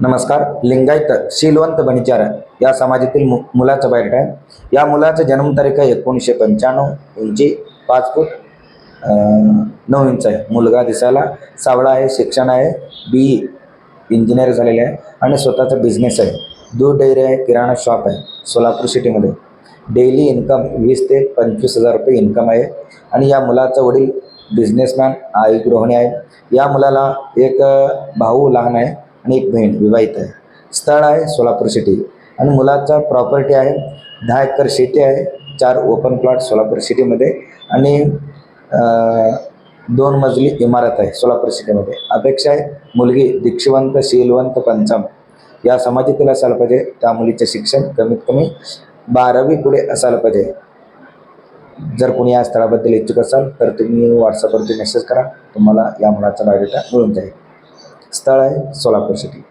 नमस्कार. लिंगायत शीलवंत बणिचार या समाजातील मुलाचा बायोडेटा आहे. या मुलाचा जन्मतारीख आहे 1995, उंची 5 फूट 9 इंच आहे. मुलगा दिसायला सावळा आहे, शिक्षण आहे BE इंजिनियर झालेले आहे आणि स्वतःचा बिझनेस आहे. दूध डेअरी आहे, किराणा शॉप आहे सोलापूर सिटीमध्ये. डेली इन्कम 20 ते 25,000 रुपये इन्कम आहे. आणि या मुलाचा वडील बिझनेसमॅन, आई गृहिणी आहे. या मुलाला एक भाऊ लहान आहे आणि एक बहीण विवाहित आहे. स्थळ आहे सोलापूर सिटी आणि मुलाचा प्रॉपर्टी आहे 10 एकर शेती आहे, 4 ओपन प्लॉट सोलापूर सिटीमध्ये आणि 2 मजली इमारत आहे सोलापूर सिटीमध्ये. अपेक्षा आहे मुलगी दीक्षिवंत, शीलवंत, पंचम या समाजातील असायला पाहिजे. त्या मुलीचे शिक्षण कमीत कमी 12वी पुढे असायला पाहिजे. जर कोणी या स्थळाबद्दल इच्छुक असाल तर तुम्ही व्हॉट्सअपवरती मेसेज करा, तुम्हाला या मुलाचा बायोडेटा मिळून जाईल. स्थळ आहे सोलापूर सिटी.